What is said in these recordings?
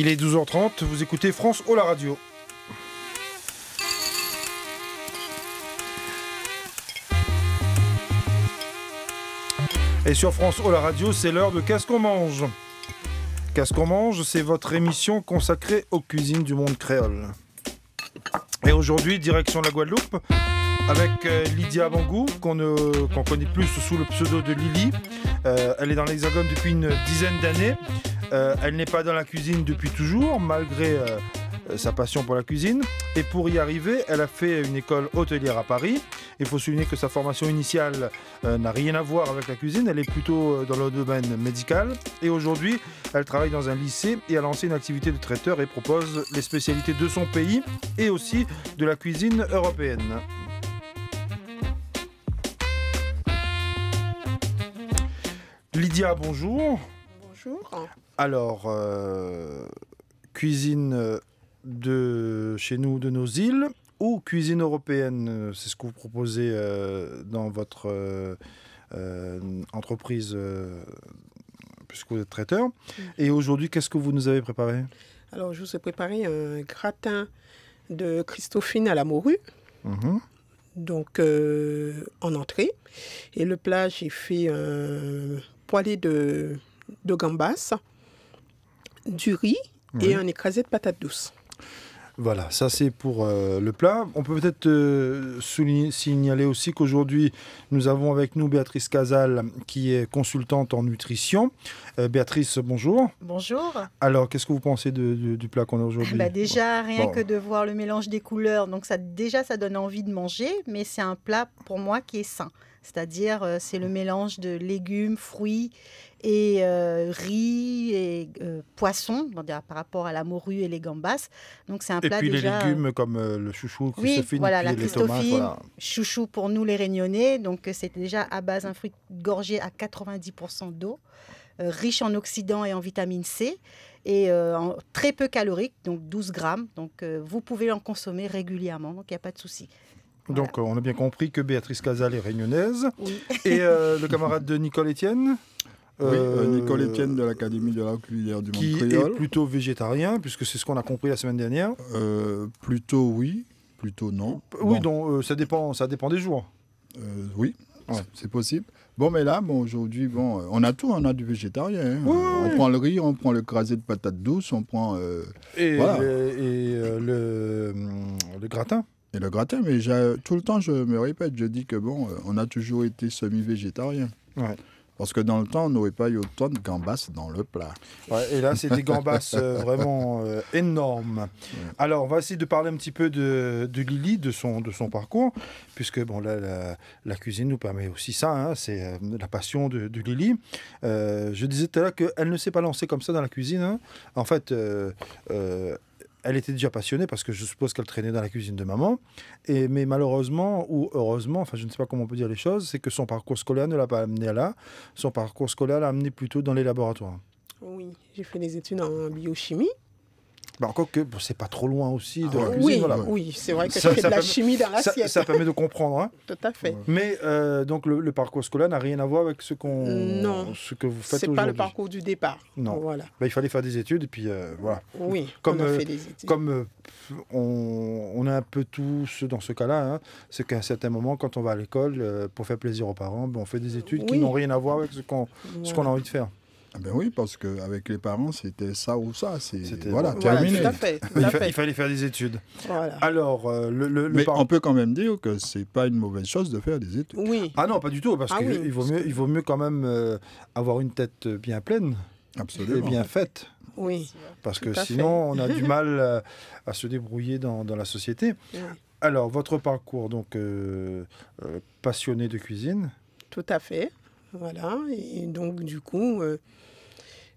Il est 12h30, vous écoutez France Ô la radio. Et sur France Ô la radio, c'est l'heure de Qu'est-ce qu'on mange? Qu'est-ce qu'on mange, c'est votre émission consacrée aux cuisines du monde créole. Et aujourd'hui, direction la Guadeloupe, avec Lydia Bangou, qu'on connaît plus sous le pseudo de Lily. Elle est dans l'Hexagone depuis une dizaine d'années. Elle n'est pas dans la cuisine depuis toujours, malgré sa passion pour la cuisine. Et pour y arriver, elle a fait une école hôtelière à Paris. Il faut souligner que sa formation initiale n'a rien à voir avec la cuisine. Elle est plutôt dans le domaine médical. Et aujourd'hui, elle travaille dans un lycée et a lancé une activité de traiteur et propose les spécialités de son pays et aussi de la cuisine européenne. Lydia, bonjour. Bonjour. Alors, cuisine de chez nous, de nos îles, ou cuisine européenne, c'est ce que vous proposez dans votre entreprise, puisque vous êtes traiteur. Et aujourd'hui, qu'est-ce que vous nous avez préparé? Alors, je vous ai préparé un gratin de Christophine à la morue, donc en entrée. Et le plat, j'ai fait un poêlé de gambas, du riz et un écrasé de patates douces. Voilà, ça c'est pour le plat. On peut peut-être signaler aussi qu'aujourd'hui, nous avons avec nous Béatrice Casal, qui est consultante en nutrition. Béatrice, bonjour. Bonjour. Alors, qu'est-ce que vous pensez du plat qu'on a aujourd'hui? Déjà, rien que de voir le mélange des couleurs, donc ça donne envie de manger, mais c'est un plat pour moi qui est sain. C'est-à-dire, c'est le mélange de légumes, fruits et riz et poisson, par rapport à la morue et les gambas. Donc c'est un plat puis déjà... les légumes comme le chouchou, Christophine, oui, voilà, puis la les tomates. Christophine, Voilà. Chouchou pour nous les Réunionnais. Donc c'est déjà à base d'un fruit gorgé à 90% d'eau, riche en oxydants et en vitamine C, et très peu calorique, donc 12 grammes. Donc vous pouvez en consommer régulièrement, donc il n'y a pas de souci. Voilà. Donc on a bien compris que Béatrice Casal est réunionnaise. Oui. Et le camarade de Nicole Etienne Nicole Etienne de l'Académie de la cuisinière du monde qui créole. est plutôt végétarien, puisque c'est ce qu'on a compris la semaine dernière. Plutôt oui, plutôt non. Oui, Bon. donc ça dépend des jours. Oui, Ouais. c'est possible. Bon, mais là, aujourd'hui, on a tout, on a du végétarien. Hein. Oui, on prend le riz, on prend le crasé de patates douces, on prend... Et, voilà. le gratin. Et le gratin, mais tout le temps, je me répète, je dis que on a toujours été semi-végétarien. Ouais. Parce que dans le temps, on n'aurait pas eu autant de gambas dans le plat. Ouais, et là, c'est des gambas vraiment énormes. Ouais. Alors, on va essayer de parler un petit peu de Lily, de son parcours, puisque la cuisine nous permet aussi ça, hein, c'est la passion de Lily. Je disais tout à l'heure qu'elle ne s'est pas lancée comme ça dans la cuisine. Hein. En fait, elle était déjà passionnée parce que je suppose qu'elle traînait dans la cuisine de maman. Mais malheureusement, ou heureusement, enfin je ne sais pas comment on peut dire les choses, c'est que son parcours scolaire ne l'a pas amené là. Son parcours scolaire l'a amené plutôt dans les laboratoires. Oui, j'ai fait des études en biochimie. Encore que c'est pas trop loin aussi de la Oui, cuisine. Voilà. oui, c'est vrai que je fais de la chimie dans l'assiette. Ça permet de comprendre. Hein. Tout à fait. Mais donc le parcours scolaire n'a rien à voir avec ce que vous faites aujourd'hui. C'est pas le parcours du départ. Non. Voilà. Il fallait faire des études et puis voilà. Oui, on a fait des études. Comme on est un peu tous dans ce cas-là, hein, c'est qu'à un certain moment, quand on va à l'école, pour faire plaisir aux parents, on fait des études qui n'ont rien à voir avec ce qu'on a envie de faire. Ah ben oui, parce qu'avec les parents, c'était ça ou ça. C'était terminé. Tout à fait. Il fallait faire des études. Voilà. Alors, mais on peut quand même dire que c'est pas une mauvaise chose de faire des études. Oui. Ah non, pas du tout, parce qu'il vaut mieux quand même avoir une tête bien pleine. Absolument. Et bien faite. Oui. Parce que sinon, on a du mal à se débrouiller dans la société. Oui. Alors, votre parcours, donc passionné de cuisine. Tout à fait. Voilà. Et donc, du coup,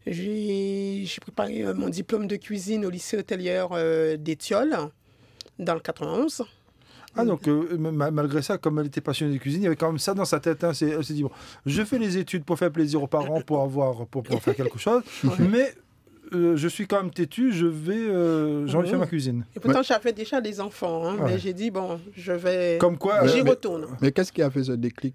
j'ai préparé mon diplôme de cuisine au lycée hôtelier d'Étiole, dans le 91. Ah, donc, malgré ça, comme elle était passionnée de cuisine, il y avait quand même ça dans sa tête. Hein, elle s'est dit, bon, je fais les études pour faire plaisir aux parents, pour pouvoir faire quelque chose, mais je suis quand même têtu, j'ai envie de faire ma cuisine. Et pourtant, j'avais déjà des enfants, hein, mais j'ai dit, je vais... Comme quoi, j'y retourne. Mais qu'est-ce qui a fait ce déclic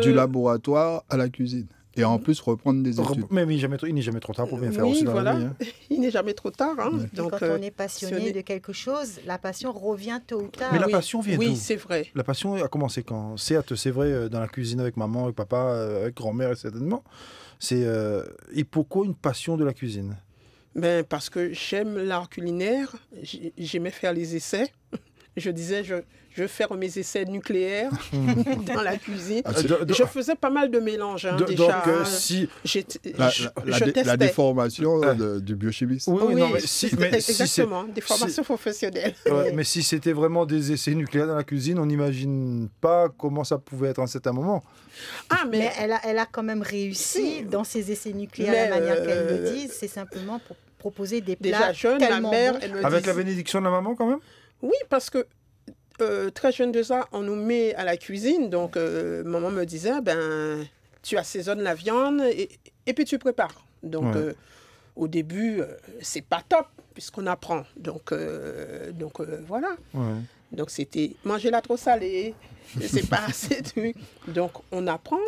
du laboratoire à la cuisine? Et en plus, reprendre des études. Mais il n'est jamais trop tard pour bien faire Oui, aussi dans voilà. la vie. Hein. Il n'est jamais trop tard. Hein. Et quand on est passionné de quelque chose, la passion revient tôt ou tard. Mais la passion vient d'où? Oui, c'est vrai. La passion a commencé quand? Certes, c'est vrai, dans la cuisine avec maman, avec papa, avec grand-mère, certainement. Et pourquoi une passion de la cuisine? Ben, parce que j'aime l'art culinaire. J'aimais faire les essais. Je disais, je veux faire mes essais nucléaires dans la cuisine. Je faisais pas mal de mélanges déjà. Donc, si... je La testais. déformation du biochimiste. Oui, non, mais exactement, des formations professionnelles. Ouais, mais si c'était vraiment des essais nucléaires dans la cuisine, on n'imagine pas comment ça pouvait être à un certain moment. Ah, mais elle a quand même réussi dans ses essais nucléaires, la manière qu'elle le dit, c'est simplement pour proposer des plats déjà jeune, tellement ma mère, bons. elle me Avec disait... la bénédiction de la maman, quand même? Oui, parce que très jeune de ça, on nous met à la cuisine. Donc, maman me disait, ben, tu assaisonnes la viande et puis tu prépares. Donc, au début, c'est pas top puisqu'on apprend. Donc voilà. Ouais. Donc, c'était manger la trop salée, c'est pas assez truc. Donc, on apprend.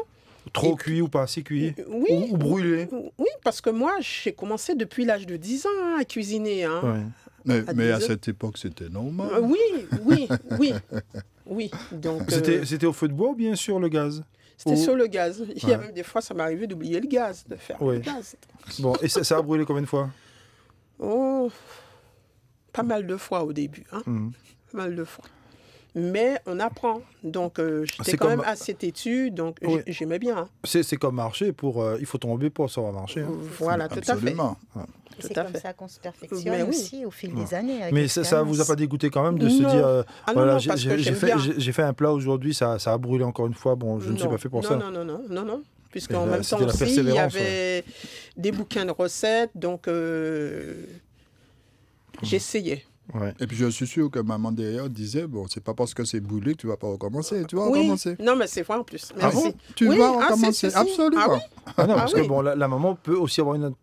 Trop cuit ou pas assez cuit? Oui. Ou brûlé? Oui, parce que moi, j'ai commencé depuis l'âge de 10 ans à cuisiner. Hein. Ouais. Mais à cette époque, c'était normal. Oui. Donc, C'était au feu de bois ou bien sur le gaz? c'était sur le gaz. Il y a même des fois, ça m'arrivait d'oublier le gaz, de faire le gaz. Bon, et ça a brûlé combien de fois? Oh, pas mal de fois au début. Hein. Pas mal de fois. Mais on apprend. Donc, j'étais quand même assez têtue, donc j'aimais bien. Hein. C'est comme marcher. Il faut tomber pour savoir marcher. Hein. Voilà, tout Absolument. à fait. C'est comme ça qu'on se perfectionne aussi au fil des années. Mais ça vous a pas dégoûté quand même de se dire voilà, j'ai fait un plat aujourd'hui, ça a brûlé encore une fois. Bon, je ne suis pas fait pour ça. Non. Puisqu'en même temps aussi, il y avait des bouquins de recettes, donc j'essayais. Ouais. Et puis je suis sûr que maman derrière disait, bon, c'est pas parce que c'est brûlé que tu vas pas recommencer, tu vas recommencer. Non, mais c'est vrai en plus. Ah bon? Tu vas recommencer, absolument. Ah oui? Non, parce que bon, la maman peut aussi avoir une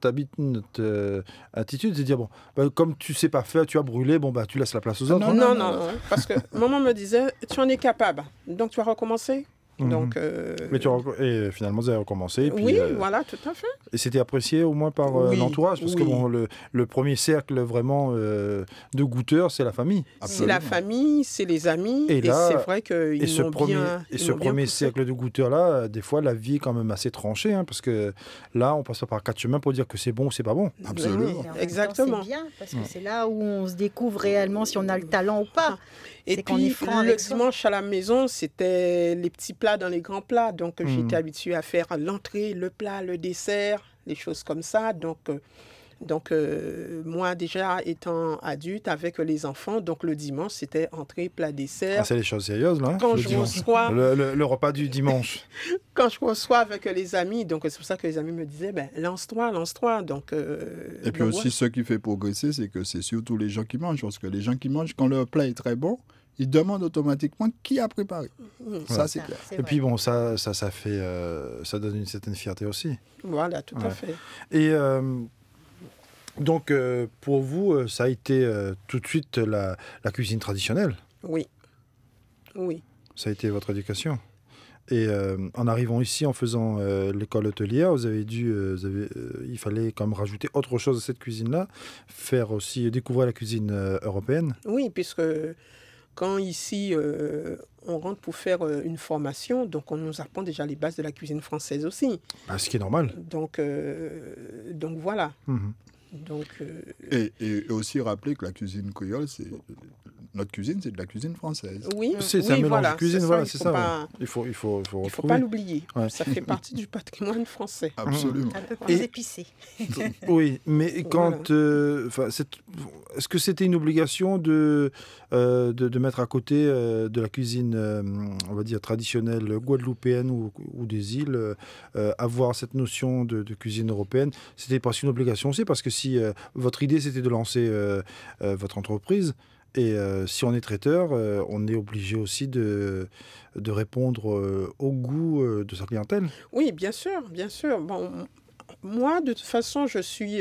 attitude, c'est dire, bon, comme tu sais pas faire, tu as brûlé, bon, tu laisses la place aux autres. Non, parce que maman me disait, tu en es capable, donc tu vas recommencer. Donc, et finalement, vous avez recommencé. Et puis, voilà, tout à fait. Et c'était apprécié au moins par l'entourage, parce que bon, le premier cercle vraiment de goûteurs, c'est la famille. C'est la famille, c'est les amis, et c'est vrai qu'ils m'ont bien. Et ce premier cercle de goûteurs-là, des fois, la vie est quand même assez tranchée, hein, parce que là, on passe par 4 chemins pour dire que c'est bon ou c'est pas bon. Absolument. Exactement. C'est bien, parce que c'est là où on se découvre réellement si on a le talent ou pas. Et puis, le dimanche à la maison, c'était les petits plats dans les grands plats. Donc, j'étais habituée à faire l'entrée, le plat, le dessert, les choses comme ça. Donc, moi, déjà étant adulte avec les enfants, donc le dimanche, c'était entrée, plat, dessert. Ah, c'est les choses sérieuses, là. Quand je reçois... le repas du dimanche. Quand je reçois avec les amis, donc c'est pour ça que les amis me disaient, lance-toi. Donc, et puis aussi, ce qui fait progresser, c'est que c'est surtout les gens qui mangent. Parce que les gens qui mangent, quand leur plat est très bon, ils demandent automatiquement qui a préparé. Ça, c'est clair. Et puis bon, ça fait, ça donne une certaine fierté aussi. Voilà, tout à fait. Et donc, pour vous, ça a été tout de suite la cuisine traditionnelle? Oui. Ça a été votre éducation? Et en arrivant ici, en faisant l'école hôtelière, il fallait quand même rajouter autre chose à cette cuisine-là, faire aussi découvrir la cuisine européenne? Oui, puisque quand ici, on rentre pour faire une formation, donc on nous apprend déjà les bases de la cuisine française aussi. Ce qui est normal. Donc voilà. Donc, et aussi rappeler que la cuisine créole, notre cuisine, c'est de la cuisine française. Oui, c'est un mélange de cuisine, voilà, c'est ça. Il faut retrouver. Il ne faut pas l'oublier. Ouais. Ça fait partie du patrimoine français. Absolument. Un peu plus épicé. Oui, mais quand... est-ce que c'était une obligation de mettre à côté de la cuisine, on va dire, traditionnelle guadeloupéenne ou des îles, avoir cette notion de cuisine européenne? C'était pas une obligation aussi, parce que si votre idée, c'était de lancer votre entreprise, et si on est traiteur, on est obligé aussi de répondre au goût de sa clientèle. Oui, bien sûr. Bon, moi, de toute façon, je suis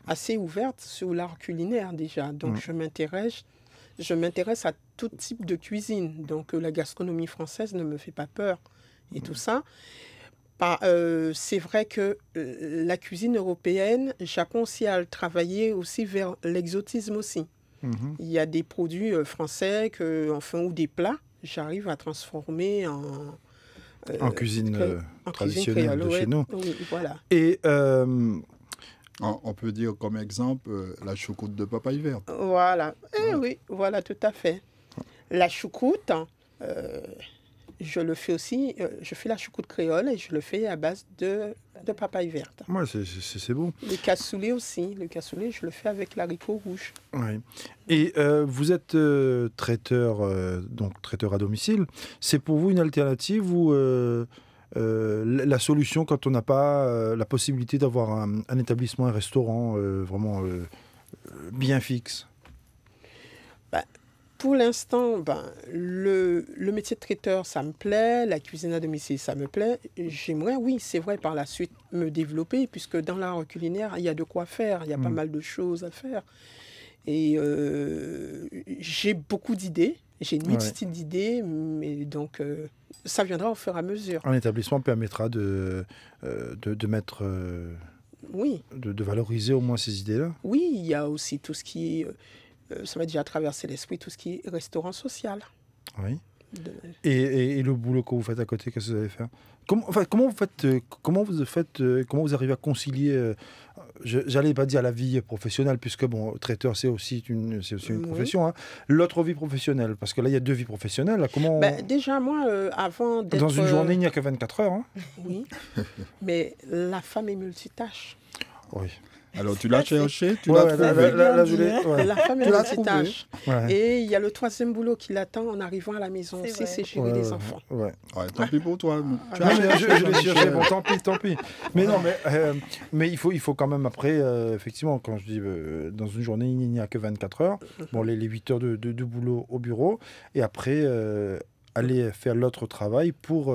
assez ouverte sur l'art culinaire déjà. Donc, je m'intéresse à tout type de cuisine. Donc, la gastronomie française ne me fait pas peur et tout ça. C'est vrai que la cuisine européenne, Japon aussi a travaillé aussi vers l'exotisme aussi. Il y a des produits français ou des plats, j'arrive à transformer en cuisine traditionnelle de chez nous. Oui, voilà. Et on peut dire comme exemple la choucroute de papaye verte. Voilà. Oui, voilà, tout à fait. La choucroute, je le fais aussi, je fais la choucroute créole et je le fais à base de papaye verte. Ouais, c'est bon. Le cassoulet aussi. Le cassoulet, je le fais avec l'haricot rouge. Ouais. Et vous êtes traiteur à domicile. C'est pour vous une alternative ou la solution quand on n'a pas la possibilité d'avoir un établissement, un restaurant vraiment bien fixe? Pour l'instant, le métier de traiteur, ça me plaît. La cuisine à domicile, ça me plaît. J'aimerais, oui, c'est vrai, par la suite, me développer, puisque dans l'art culinaire, il y a de quoi faire. Il y a pas mal de choses à faire. Et j'ai beaucoup d'idées. J'ai une multitude d'idées, mais donc ça viendra au fur et à mesure. Un établissement permettra de mettre... oui. De valoriser au moins ces idées-là. Oui, il y a aussi tout ce qui... ça m'a déjà traversé l'esprit, tout ce qui est restaurant social. Oui. Et le boulot que vous faites à côté, qu'est-ce que vous allez faire? Comment vous arrivez à concilier, j'allais pas dire la vie professionnelle, puisque bon, traiteur c'est aussi une profession, hein. L'autre vie professionnelle, parce que là il y a deux vies professionnelles. Là, comment déjà moi, avant d'être... Dans une journée il n'y a que 24 heures. Hein. Oui, mais la femme est multitâche. Oui. Alors, tu l'as cherché, tu l'as trouvé. La femme est multitâche. Et il y a le troisième boulot qui l'attend en arrivant à la maison aussi, c'est gérer les enfants. Tant pis pour toi. Je l'ai cherché, bon, tant pis. Mais non, mais il faut quand même après, effectivement, quand je dis dans une journée, il n'y a que 24 heures, bon, les 8 heures de boulot au bureau, et après... aller faire l'autre travail pour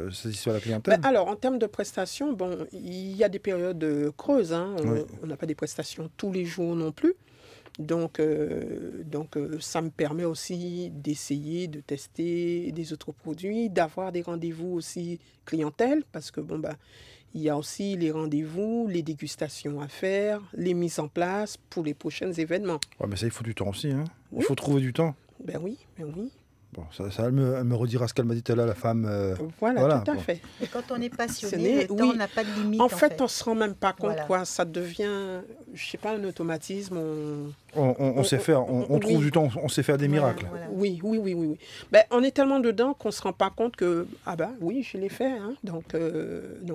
satisfaire la clientèle. Alors, en termes de prestations, il y a des périodes creuses. Hein. On n'a pas des prestations tous les jours non plus. Donc ça me permet aussi d'essayer, de tester des autres produits, d'avoir des rendez-vous aussi clientèle, parce que il y a aussi les rendez-vous, les dégustations à faire, les mises en place pour les prochains événements. Ouais, mais ça, il faut du temps aussi. Hein. Oui. Il faut trouver du temps. Ben oui. Bon, ça me redira ce qu'elle m'a dit tout à l'heure, la femme. Voilà, tout à fait. Et quand on est passionné, le temps n'a pas de limite. En fait, on ne se rend même pas compte, quoi. Ça devient, je sais pas, un automatisme. On sait faire, on trouve du temps, on sait faire des miracles. Voilà. Oui. On est tellement dedans qu'on ne se rend pas compte que, oui, je l'ai fait. Hein. Donc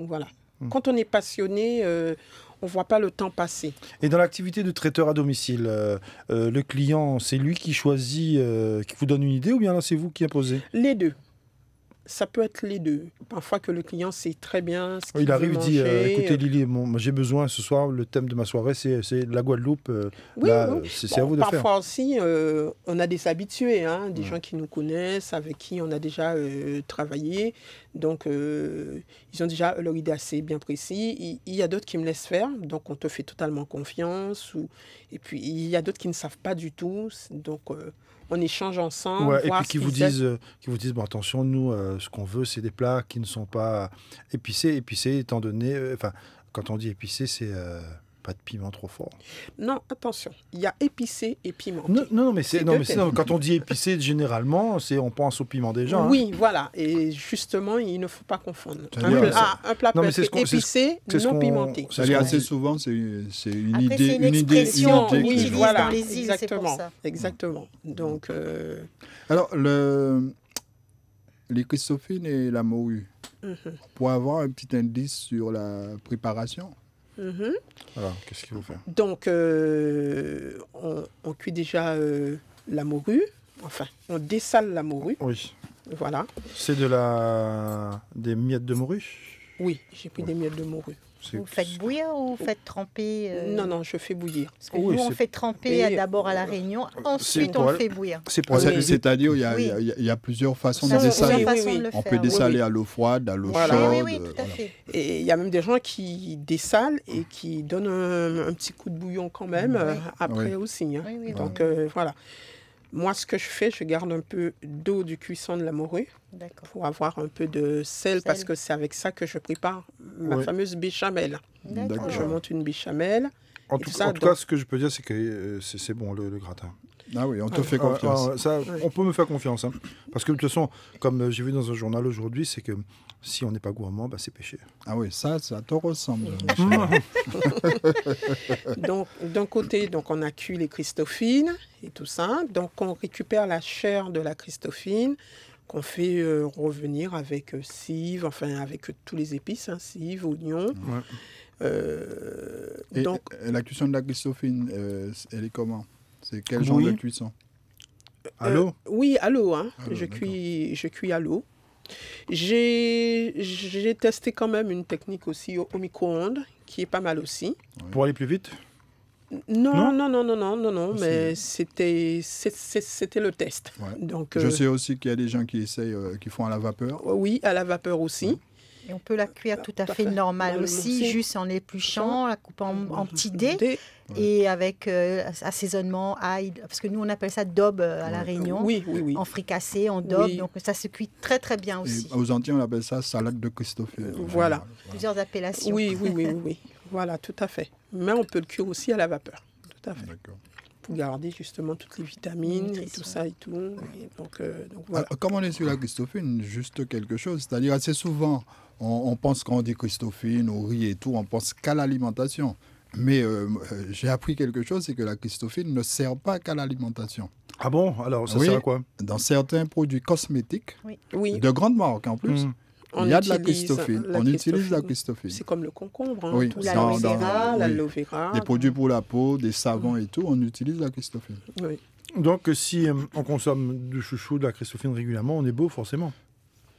voilà. Quand on est passionné, on ne voit pas le temps passer. Et dans l'activité de traiteur à domicile, le client, c'est lui qui choisit, qui vous donne une idée, ou bien là, c'est vous qui imposez? Les deux. Ça peut être les deux. Parfois que le client sait très bien ce qu'il veut manger. Il arrive et dit, écoutez Lily, j'ai besoin ce soir, le thème de ma soirée, c'est la Guadeloupe. Oui. C'est à vous de faire. Parfois aussi, on a des habitués, hein, des gens qui nous connaissent, avec qui on a déjà travaillé. Donc, ils ont déjà leur idée assez bien précise. Il y a d'autres qui me laissent faire, donc on te fait totalement confiance. Et puis, il y a d'autres qui ne savent pas du tout. Donc, on échange ensemble. Et puis qui vous disent, bon, attention, nous, ce qu'on veut, c'est des plats qui ne sont pas épicés, étant donné... quand on dit épicé, c'est pas de piment trop fort. Non, attention, il y a épicé et piment. Non, mais quand on dit épicé, généralement, on pense au piment déjà. Oui, voilà. Et justement, il ne faut pas confondre. Un plat peut être épicé, non pimenté. Ça dit assez souvent, c'est une idée. Une expression qu'on utilise dans les îles, c'est pour ça. Exactement. Donc, alors, les Christophine et la morue, pour avoir un petit indice sur la préparation. Alors, qu'est-ce qu'il faut faire? Donc, on cuit déjà la morue. Enfin, on dessale la morue. Oui. Voilà. C'est des miettes de morue? Oui, j'ai pris des miettes de morue. Vous faites bouillir ou vous faites tremper Non, je fais bouillir. Parce que nous, on fait tremper d'abord à la Réunion, ensuite on fait bouillir. C'est-à-dire, il y a plusieurs façons de dessaler. On peut dessaler à l'eau froide, à l'eau chaude. Oui, tout à fait. Et il y a même des gens qui dessalent et qui donnent un petit coup de bouillon quand même après aussi. Hein. Donc voilà. Moi, ce que je fais, je garde un peu d'eau du cuisson de la morue D'accord. pour avoir un peu de sel, parce que c'est avec ça que je prépare ma fameuse béchamel. D'accord. Je monte une béchamel. En tout cas, ce que je peux dire, c'est que c'est bon, le gratin. Ah oui, on te fait confiance. On peut me faire confiance. Hein. Parce que de toute façon, comme j'ai vu dans un journal aujourd'hui, c'est que si on n'est pas gourmand, c'est péché. Ah oui, ça te ressemble. Donc, d'un côté, on a cuit les Christophines et tout ça. Donc, on récupère la chair de la Christophine qu'on fait revenir avec cive, avec tous les épices, cive, oignon. Et la cuisson de la Christophine, elle est comment? C'est quel genre de cuisson? À l'eau? Oui, à l'eau. Je cuis à l'eau. J'ai testé quand même une technique aussi au micro-ondes, qui est pas mal aussi. Pour aller plus vite? Non, mais c'était le test. Ouais. Donc, je sais aussi qu'il y a des gens qui essayent, qui font à la vapeur. Oui, à la vapeur aussi. Et on peut la cuire tout à fait normal aussi, juste en l'épluchant, la coupant en petits dés. Et avec assaisonnement, ail, parce que nous on appelle ça daube à La Réunion, en fricassé, en daube, donc ça se cuit très très bien aussi. Et aux Antilles on appelle ça salade de Christophine. Voilà. Plusieurs appellations. Oui, voilà, tout à fait. Mais on peut le cuire aussi à la vapeur, tout à fait. D'accord. Pour garder justement toutes les vitamines et tout ça et tout. Et donc voilà. Comme on est sur la Christophine, juste quelque chose, c'est-à-dire assez souvent on pense quand on dit Christophine, au riz et tout, on pense qu'à l'alimentation. Mais j'ai appris quelque chose, c'est que la Christophine ne sert pas qu'à l'alimentation. Ah bon? Alors, ça sert à quoi? Dans certains produits cosmétiques, de grandes marques en plus, il y a de la Christophine. On utilise la Christophine. C'est comme le concombre. Oui, l'aloe vera. Des produits pour la peau, des savons et tout, on utilise la Christophine. Oui. Donc, si on consomme du chouchou, de la Christophine régulièrement, on est beau forcément.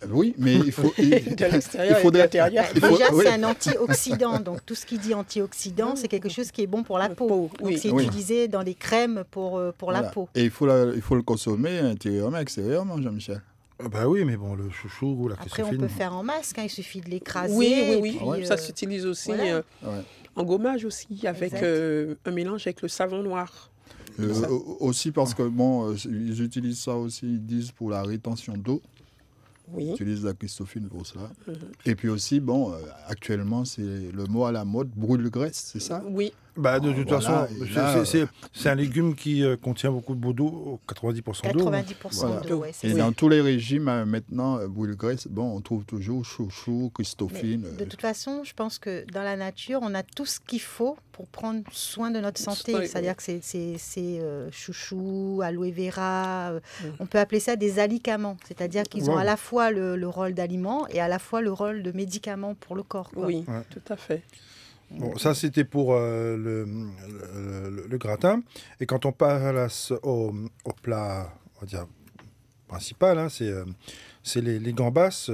Oui, mais il faut. De l'extérieur et de l'intérieur. Déjà, c'est un antioxydant. Donc, tout ce qui dit antioxydant, c'est quelque chose qui est bon pour la peau. Donc, c'est utilisé dans des crèmes pour la peau. Et il faut le consommer intérieurement, extérieurement, Jean-Michel. Bah oui, mais bon, le chouchou ou la Christophine... Après, on peut faire en masque, il suffit de l'écraser. Oui. Puis, ça s'utilise aussi en gommage aussi, avec un mélange avec le savon noir. Aussi parce que, ils utilisent ça aussi, ils disent, pour la rétention d'eau. Ils utilisent la Christophine pour ça. Et puis aussi, actuellement, c'est le mot à la mode, brûle-graisse, c'est ça? Oui. De toute façon, c'est un légume qui contient beaucoup d'eau, 90% d'eau. 90% d'eau, Et dans tous les régimes, maintenant, brûle-graisse, on trouve toujours chouchou, Christophine. De toute façon, je pense que dans la nature, on a tout ce qu'il faut pour prendre soin de notre santé. C'est-à-dire que c'est chouchou, aloe vera, on peut appeler ça des alicaments. C'est-à-dire qu'ils ont à la fois le rôle d'aliment et à la fois le rôle de médicament pour le corps. Oui, tout à fait. Bon, ça c'était pour le gratin. Et quand on passe au plat, on va dire, principal, c'est les gambas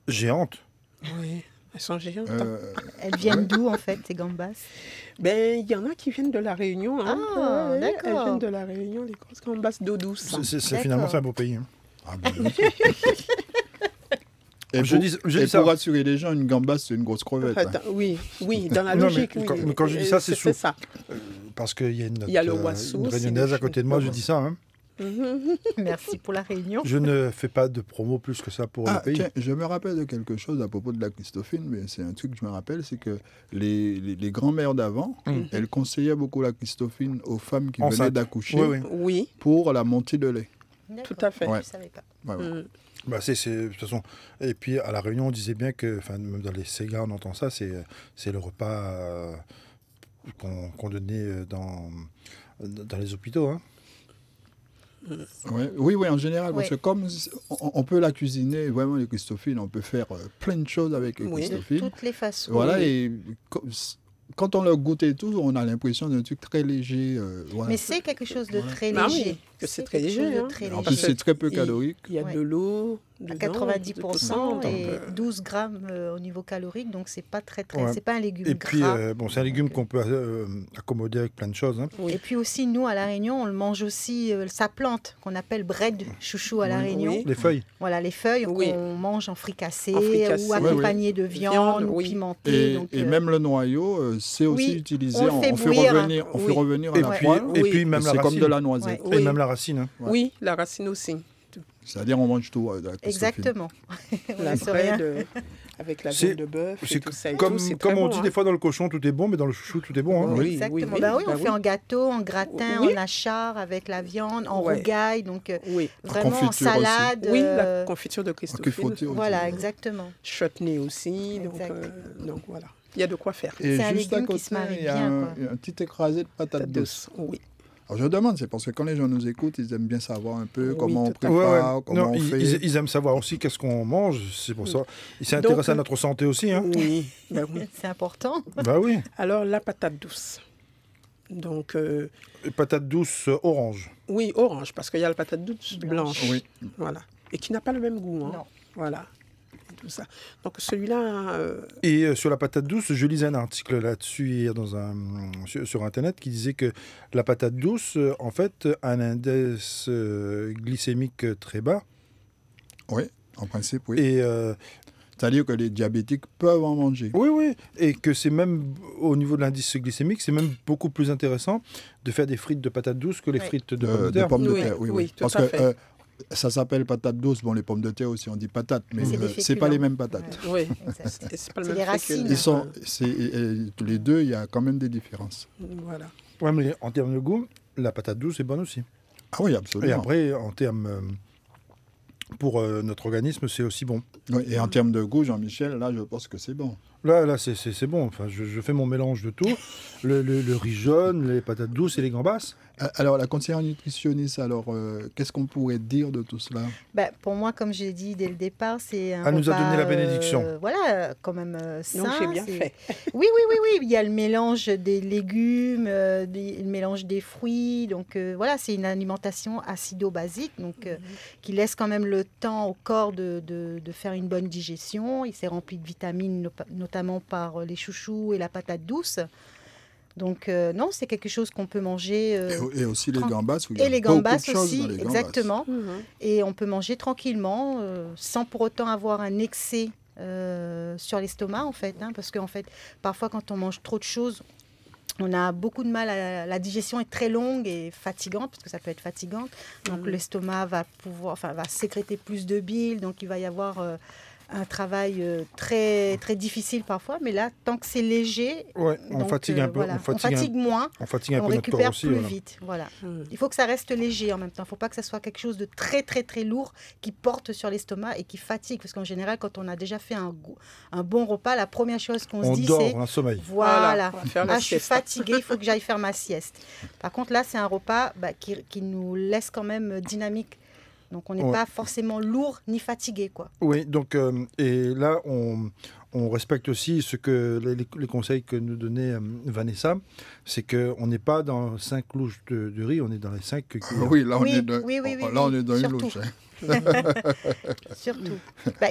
géantes. Oui, elles sont géantes. Elles viennent d'où en fait, ces gambas? Il y en a qui viennent de La Réunion. Ah, d'accord. Elles viennent de La Réunion, les grosses gambas d'eau douce. Finalement, c'est un beau pays. Ah bon, Et pour rassurer les gens, une gambasse, c'est une grosse crevette. Oui, dans la logique. Mais quand je dis ça, c'est ça. Parce qu'il y a une réunionnaise à côté de moi, je dis ça. Merci pour la réunion. Je ne fais pas de promo plus que ça pour le pays. Tiens, je me rappelle de quelque chose à propos de la Christophine, mais c'est un truc que je me rappelle, c'est que les grands-mères d'avant, elles conseillaient beaucoup la Christophine aux femmes qui venaient d'accoucher pour la montée de lait. Tout à fait. Je ne savais pas. De toute façon, et puis à La Réunion, on disait bien que, même dans les Ségas, on entend ça, c'est le repas qu'on donnait dans les hôpitaux. Oui, en général, parce que comme on peut la cuisiner, vraiment les Christophines, on peut faire plein de choses avec les Christophines. De toutes les façons. Voilà, et quand on le goûte et tout, on a l'impression d'un truc très léger. Mais c'est quelque chose de très léger. C'est très léger. En plus, c'est très peu calorique. Il y a de l'eau. À 90% et 12 grammes au niveau calorique, donc c'est pas c'est pas un légume gras. Et puis c'est un légume qu'on peut accommoder avec plein de choses. Et puis aussi nous à La Réunion, on le mange aussi sa plante qu'on appelle bread chouchou à La Réunion. Les feuilles. Voilà, les feuilles qu'on mange en fricassé ou accompagné de viande ou pimentée. Et même le noyau, c'est aussi utilisé. On fait revenir à la poêle. Et puis même la racine. C'est comme de la noisette. Et même la racine. Hein. Ouais. Oui, la racine aussi. C'est-à-dire on mange tout de la Christophine. Exactement. La bread avec la viande de bœuf et tout ça. Comme on bon, dit des fois dans le cochon tout est bon, mais dans le chouchou tout est bon. Hein. Oui, exactement. On fait en gâteau, en gratin, en achar avec la viande, en rougaille, donc vraiment en salade. Oui, la confiture de Christophine. Voilà, exactement. Chutney aussi, donc voilà. Il y a de quoi faire. Et c'est un juste légume à côté, qui se marie il y a bien. un petit écrasé de patates douces. Oui. Alors je demande, c'est parce que quand les gens nous écoutent, ils aiment bien savoir un peu comment on prépare, comment on fait. Ils aiment savoir aussi qu'est-ce qu'on mange, c'est pour ça. Ils s'intéressent à notre santé aussi. Hein. Oui, c'est important. Bah oui. Alors la patate douce. Donc patate douce orange. Oui, orange, parce qu'il y a la patate douce blanche. Oui. Voilà. Et qui n'a pas le même goût. Hein. Non. Voilà. Tout ça. Donc celui-là... Et sur la patate douce, je lisais un article là-dessus hier sur Internet qui disait que la patate douce, en fait, a un indice glycémique très bas. Oui, en principe, oui. Et c'est-à-dire que les diabétiques peuvent en manger. Oui. Et que c'est même, au niveau de l'indice glycémique, c'est même beaucoup plus intéressant de faire des frites de patates douces que les frites de pommes de terre. Oui, tout parce à que fait. ça s'appelle patate douce. Bon, les pommes de terre aussi, on dit patates, mais c'est pas les mêmes patates. Oui, c'est pas le même les racines. Les deux, il y a quand même des différences. Voilà. Ouais, mais en termes de goût, la patate douce est bonne aussi. Ah oui, absolument. Et après, en termes... pour notre organisme, c'est aussi bon. Oui, et en termes de goût, Jean-Michel, là, je pense que c'est bon. Là c'est bon. Enfin, je fais mon mélange de tout. le riz jaune, les patates douces et les gambas. Alors, la conseillère nutritionniste, qu'est-ce qu'on pourrait dire de tout cela? Pour moi, comme j'ai dit dès le départ, c'est un Elle nous a donné la bénédiction. Voilà, quand même sain. Donc, j'ai bien fait. Oui. Il y a le mélange des légumes, le mélange des fruits. Donc, voilà, c'est une alimentation acido-basique, donc qui laisse quand même le temps au corps de faire une bonne digestion. Il s'est rempli de vitamines, notamment par les chouchous et la patate douce. Donc non, c'est quelque chose qu'on peut manger. Et aussi les gambas. Et les gambas aussi, les exactement. Gambas. Et on peut manger tranquillement, sans pour autant avoir un excès sur l'estomac, en fait. Parce qu'en fait, parfois, quand on mange trop de choses, on a beaucoup de mal la digestion est très longue et fatigante, parce que ça peut être fatigant. Donc l'estomac va sécréter plus de bile, donc il va y avoir... un travail très, très difficile parfois, mais là, tant que c'est léger, on fatigue un peu. Voilà. On fatigue moins, on fatigue un peu notre corps récupère aussi, plus vite. Voilà. Il faut que ça reste léger en même temps. Il ne faut pas que ça soit quelque chose de très, très, très lourd qui porte sur l'estomac et qui fatigue. Parce qu'en général, quand on a déjà fait un bon repas, la première chose qu'on se dit, c'est... un sommeil. Voilà. Je suis fatiguée, il faut que j'aille faire ma sieste. Par contre, là, c'est un repas qui nous laisse quand même dynamique. Donc, on n'est pas forcément lourd ni fatigué, quoi. Oui, donc, et là, on respecte aussi ce que les conseils que nous donnait Vanessa, c'est qu'on n'est pas dans 5 louches de riz, on est dans les 5 cuillères. Oui, là, on est dans une louche. Surtout.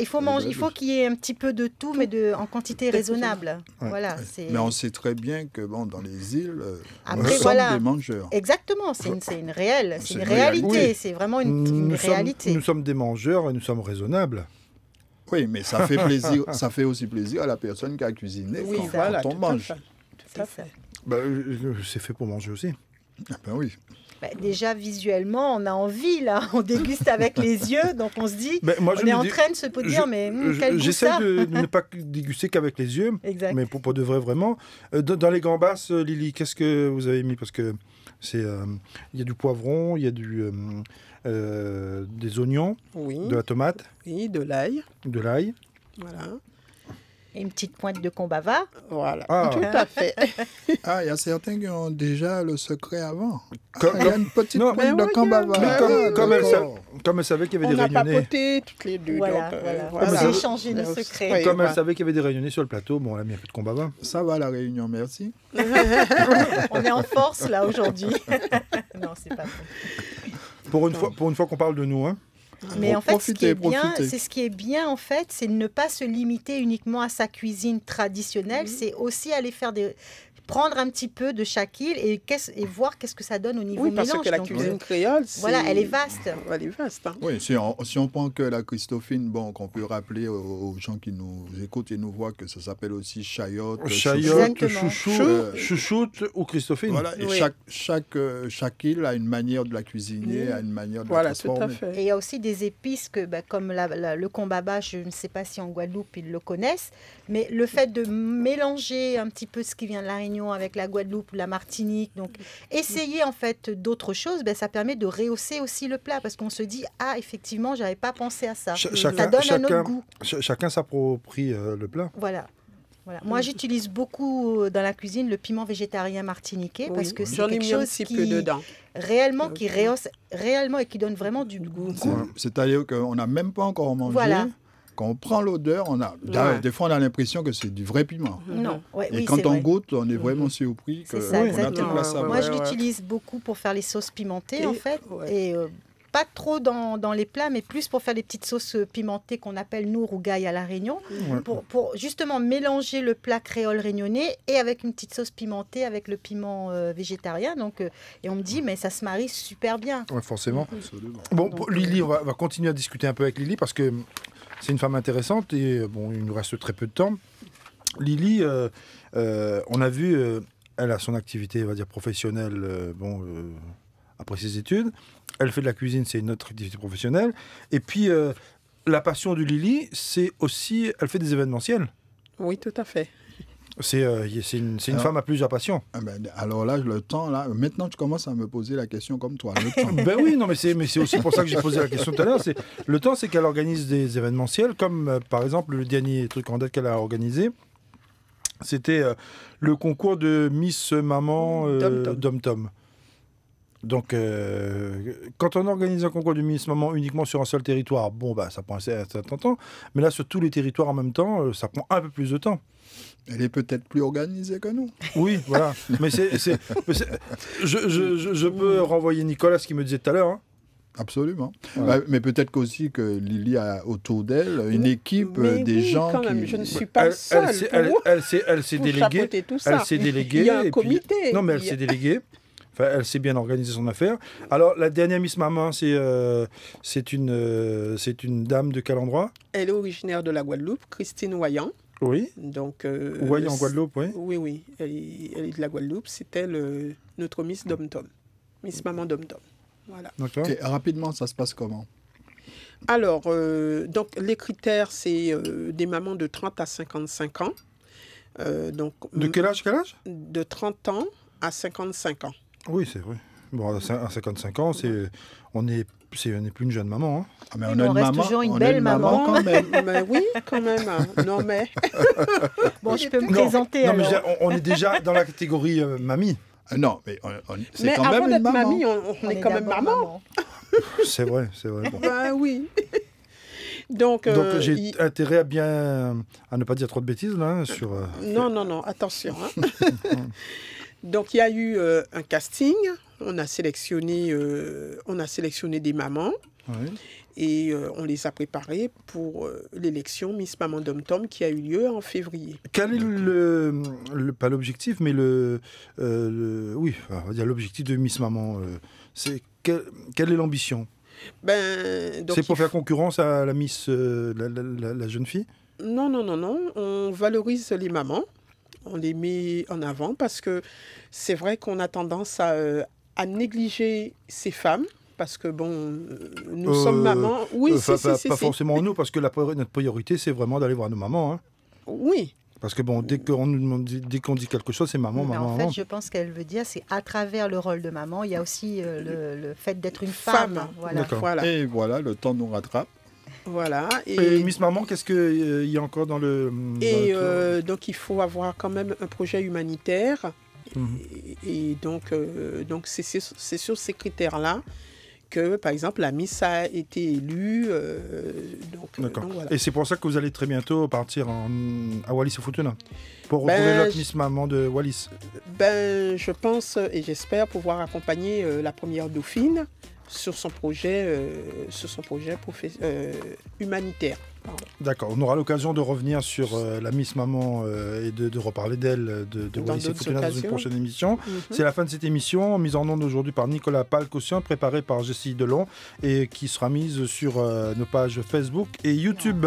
Il faut qu'il y ait un petit peu de tout, mais en quantité raisonnable. Voilà, mais on sait très bien que dans les îles, après, nous sommes des mangeurs. Exactement, c'est une réalité. Oui. C'est vraiment une réalité. Nous sommes des mangeurs et nous sommes raisonnables. Oui, mais ça fait plaisir. Ça fait aussi plaisir à la personne qui a cuisiné quand on mange. Tout à fait. C'est fait pour manger aussi. Ah ben oui. Déjà, visuellement, on a envie, là. On déguste avec les yeux, donc on se dit, on est en train de se dire, mais quel goût ça. J'essaie de ne pas déguster qu'avec les yeux, mais pour de vrai, vraiment. Dans les gambas, Lily, qu'est-ce que vous avez mis? Parce que il y a du poivron, il y a des oignons, de la tomate. Oui, de l'ail. Voilà. Et une petite pointe de combava. Voilà, tout à fait. Il y a certains qui ont déjà le secret avant. Il y a une petite pointe de combava. Comme elle savait qu'il y avait des réunionnais. On a papoté toutes les deux. Voilà. On a échangé nos secrets. Comme elle savait qu'il y avait des réunionnais sur le plateau, on a mis un peu de combava. Ça va la réunion, merci. On est en force là aujourd'hui. Non, c'est pas vrai. Pour une fois qu'on parle de nous, Mais en fait, ce qui est bien, en fait, c'est de ne pas se limiter uniquement à sa cuisine traditionnelle. C'est aussi aller prendre un petit peu de chaque île et voir qu'est-ce que ça donne au niveau mélange. Oui, parce que la cuisine créole, voilà, elle est vaste. Elle est vaste. Hein. Oui, si on prend que la Christophine, bon, qu'on peut rappeler aux gens qui nous écoutent et nous voient que ça s'appelle aussi chayotte, chouchoute ou Christophine. Voilà, et chaque île a une manière de la cuisiner, a une manière de la transformer. Tout à fait. Et il y a aussi des épices que, comme le kombaba, je ne sais pas si en Guadeloupe ils le connaissent, mais le fait de mélanger un petit peu ce qui vient de la Réunion avec la Guadeloupe ou la Martinique, donc essayer en fait d'autres choses, ça permet de rehausser aussi le plat parce qu'on se dit effectivement j'avais pas pensé à ça. Ça donne un autre goût. Chacun s'approprie le plat. Voilà. Moi, j'utilise beaucoup dans la cuisine le piment végétarien martiniquais parce que c'est quelque chose qui réellement qui rehausse réellement et qui donne vraiment du goût. C'est-à-dire qu'on n'a même pas encore mangé. Voilà. Quand on prend l'odeur, des fois on a l'impression que c'est du vrai piment. Non. Et quand on goûte, on est vraiment surpris qu'on a toute la saveur. Moi, je l'utilise beaucoup pour faire les sauces pimentées en fait. Et pas trop dans les plats, mais plus pour faire les petites sauces pimentées qu'on appelle nous rougaille à la Réunion, pour justement mélanger le plat créole réunionnais et avec une petite sauce pimentée avec le piment végétarien. Donc, et on me dit, mais ça se marie super bien. Oui, forcément. Bon, Lily, on va continuer à discuter un peu avec Lily parce que c'est une femme intéressante et bon, il nous reste très peu de temps. Lily, on a vu, elle a son activité, on va dire, professionnelle, après ses études. Elle fait de la cuisine, c'est une autre activité professionnelle. Et puis, la passion de Lily, c'est aussi, elle fait des événementiels. Oui, tout à fait. C'est une femme à plusieurs passions. Alors là, le temps, maintenant tu commences à me poser la question comme toi. Le temps. Ben oui, non, mais c'est aussi pour ça que j'ai posé la question tout à l'heure. Le temps, c'est qu'elle organise des événementiels, comme par exemple le dernier truc en date qu'elle a organisé. C'était le concours de Miss Maman Dom Tom. Donc, quand on organise un concours de Miss Maman uniquement sur un seul territoire, ça prend un certain temps. Mais là, sur tous les territoires en même temps, ça prend un peu plus de temps. Elle est peut-être plus organisée que nous. Oui, voilà. Mais je peux renvoyer Nicolas à ce qu'il me disait tout à l'heure. Hein. Absolument. Ouais. Mais peut-être qu'aussi que Lily a autour d'elle une équipe des gens quand même, je ne suis pas seule. Elle s'est déléguée. Elle s'est déléguée. Il y a un comité. Non, mais elle s'est déléguée. Enfin, elle sait bien organiser son affaire. Alors, la dernière Miss Maman, c'est une dame de quel endroit? Elle est originaire de la Guadeloupe, Christine Wayan. Oui. Donc, Wayan en Guadeloupe, oui. Oui. Elle est de la Guadeloupe. C'était notre Miss Dom Tom. Miss Maman Dom Tom. Voilà. Et rapidement, ça se passe comment? Alors, donc, les critères, c'est des mamans de 30 à 55 ans. De quel âge De 30 ans à 55 ans. Oui, c'est vrai. Bon, à 55 ans, on n'est plus une jeune maman. Hein. Mais on reste toujours une belle maman quand même. Mais oui, quand même. Non, mais... Bon, je peux me présenter alors. Mais on est déjà dans la catégorie mamie. Non, mais c'est quand même une maman. Mamie, on est quand même maman. C'est vrai. Bon. Ben oui. Donc j'ai intérêt à ne pas dire trop de bêtises là sur. Non, attention. Hein. Donc il y a eu un casting. On a sélectionné des mamans. Oui. Et on les a préparées pour l'élection Miss Maman Dom Tom qui a eu lieu en février. Quel est pas l'objectif, mais on va dire l'objectif de Miss Maman, quelle est l'ambition? C'est pour faire concurrence à la Miss, la jeune fille? Non. On valorise les mamans. On les met en avant parce que c'est vrai qu'on a tendance à négliger ces femmes. Parce que, nous sommes mamans. Oui, pas forcément nous, parce que notre priorité, c'est vraiment d'aller voir nos mamans. Hein. Oui. Parce que, dès qu'on dit quelque chose, c'est maman. En fait, je pense qu'elle veut dire, c'est à travers le rôle de maman, il y a aussi le fait d'être une femme. Voilà. Et voilà, le temps nous rattrape. Voilà. Et Miss Maman, qu'est-ce qu'il y a encore dans le... donc, il faut avoir quand même un projet humanitaire. Et donc c'est sur ces critères-là que, par exemple, la Miss a été élue. Donc, voilà. Et c'est pour ça que vous allez très bientôt partir à Wallis et Futuna pour retrouver l'autre Miss Maman de Wallis. Je pense et j'espère pouvoir accompagner la première dauphine sur son projet humanitaire. D'accord, on aura l'occasion de revenir sur la Miss Maman et de reparler d'elle, de Wallis et Futuna dans une prochaine émission. C'est la fin de cette émission, mise en onde aujourd'hui par Nicolas Palcossian, préparée par Jessie Delon et qui sera mise sur nos pages Facebook et YouTube.